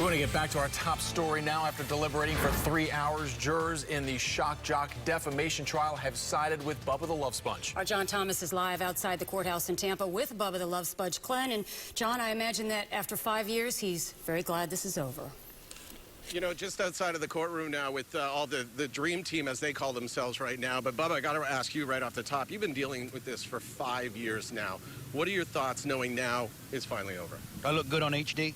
We want to get back to our top story now. After deliberating for 3 hours, jurors in the shock jock defamation trial have sided with Bubba the Love Sponge. Our John Thomas is live outside the courthouse in Tampa with Bubba the Love Sponge. Clem, and John, I imagine that after 5 years, he's very glad this is over. You know, just outside of the courtroom now with all the dream team, as they call themselves right now. But, Bubba, I got to ask you right off the top. You've been dealing with this for 5 years now. What are your thoughts knowing now it's finally over? I look good on HD?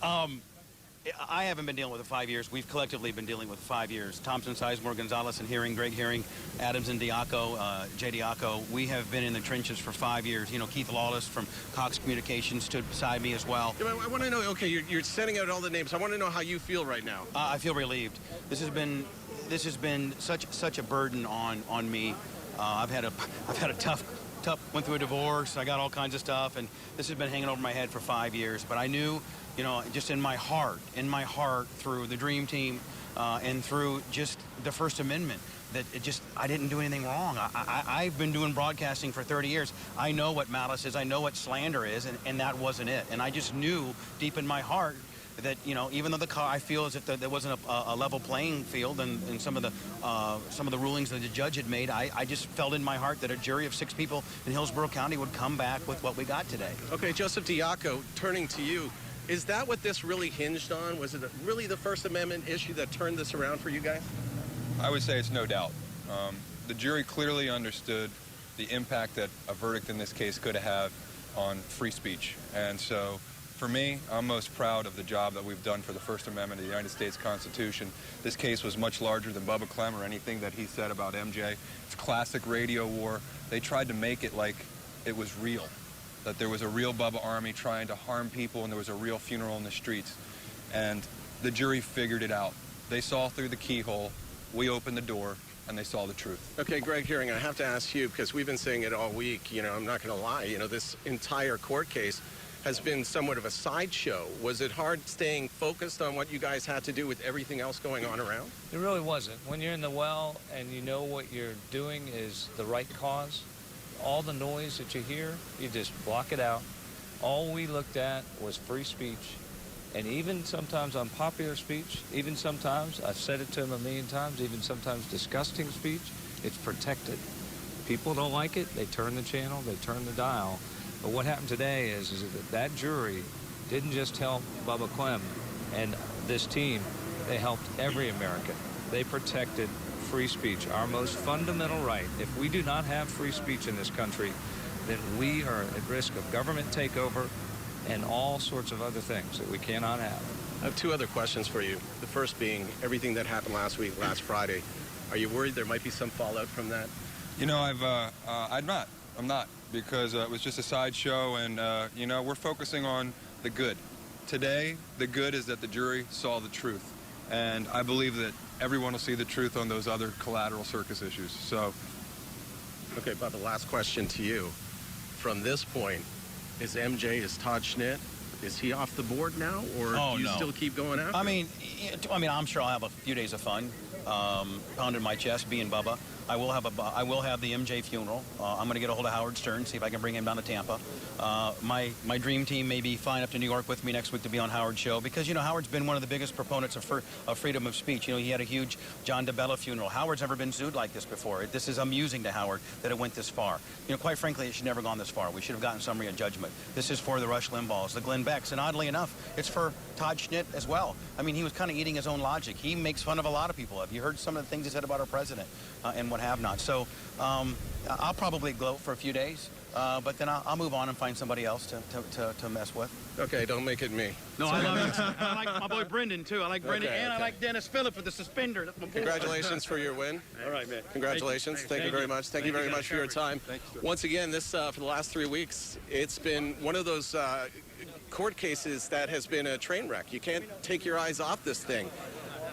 I haven't been dealing with it 5 years. We've collectively been dealing with 5 years. Thompson, Sizemore, Gonzalez, and Herring, Greg Herring, Adams, and Diaco, Jay Diaco. We have been in the trenches for 5 years. You know, Keith Lawless from Cox Communications stood beside me as well. I want to know, okay, you're sending out all the names. I want to know how you feel right now. I feel relieved. This has been such a burden on me. I've had a tough, went through a divorce. I got all kinds of stuff, and this has been hanging over my head for 5 years. But I knew, you know, just in my heart, through the Dream Team and through just the First Amendment, that I didn't do anything wrong. I've been doing broadcasting for 30 years. I know what malice is. I know what slander is, and that wasn't it. And I just knew deep in my heart that, you know, even though I feel as if there wasn't a level playing field in some of the rulings that the judge had made, I just felt in my heart that a jury of 6 people in Hillsborough County would come back with what we got today. Okay, Joseph Diaco, turning to you, is that what this really hinged on? Was it really the First Amendment issue that turned this around for you guys? I would say it's no doubt. The jury clearly understood the impact that a verdict in this case could have on free speech. And so, for me, I'm most proud of the job that we've done for the First Amendment of the United States Constitution. This case was much larger than Bubba Clem or anything that he said about MJ. It's classic radio war. They tried to make it like it was real, that there was a real Bubba army trying to harm people and there was a real funeral in the streets. And the jury figured it out. They saw through the keyhole, we opened the door, and they saw the truth. Okay, Greg Herring, I have to ask you, because we've been saying it all week, you know, I'm not going to lie, you know, this entire court case has been somewhat of a sideshow. Was it hard staying focused on what you guys had to do with everything else going on around? It really wasn't. When you're in the well and you know what you're doing is the right cause, all the noise that you hear, you just block it out. All we looked at was free speech. And even sometimes unpopular speech, even sometimes, I've said it to him a million times, even sometimes disgusting speech, it's protected. People don't like it, they turn the channel, they turn the dial. But what happened today is that jury didn't just help Bubba Clem and this team, they helped every American. They protected free speech, our most fundamental right. If we do not have free speech in this country, then we are at risk of government takeover and all sorts of other things that we cannot have. I have 2 other questions for you. The first being everything that happened last week, last Friday. Are you worried there might be some fallout from that? You know, I'm not, because it was just a sideshow, and, you know, we're focusing on the good. Today, the good is that the jury saw the truth, and I believe that everyone will see the truth on those other collateral circus issues, so. Okay, but the last question to you. From this point, is MJ, is Todd Schnitt, is he off the board now, or do you still keep going after him? I mean, I'm sure I'll have a few days of fun, pounding my chest, being Bubba. I will have the MJ funeral. I'm going to get a hold of Howard Stern, see if I can bring him down to Tampa. My dream team may be flying up to New York with me next week to be on Howard's show, because, you know, Howard's been one of the biggest proponents of freedom of speech. You know, he had a huge John DeBella funeral. Howard's never been sued like this before. This is amusing to Howard that it went this far. You know, quite frankly, it should never gone this far. We should have gotten summary of judgment. This is for the Rush Limbaughs, the Glenn Becks, and oddly enough, it's for Todd Schnitt as well. I mean, he was kind of eating his own logic. He makes fun of a lot of people. Have you heard some of the things he said about our president and what have not? So I'll probably gloat for a few days, but then I'll move on and find somebody else to mess with. Okay, don't make it me. No, I love it. I like my boy Brendan, too. I like Brendan, and I like Dennis Phillip with the suspender. Congratulations for your win. All right, man. Congratulations. Thank you very much. Thank you very much for your time. Once again, this for the last 3 weeks, it's been one of those court cases that has been a train wreck. You can't take your eyes off this thing.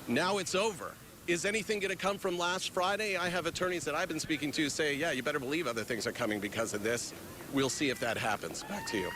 Now it's over. Is anything going to come from last Friday? I have attorneys that I've been speaking to say, yeah, you better believe other things are coming because of this. We'll see if that happens. Back to you.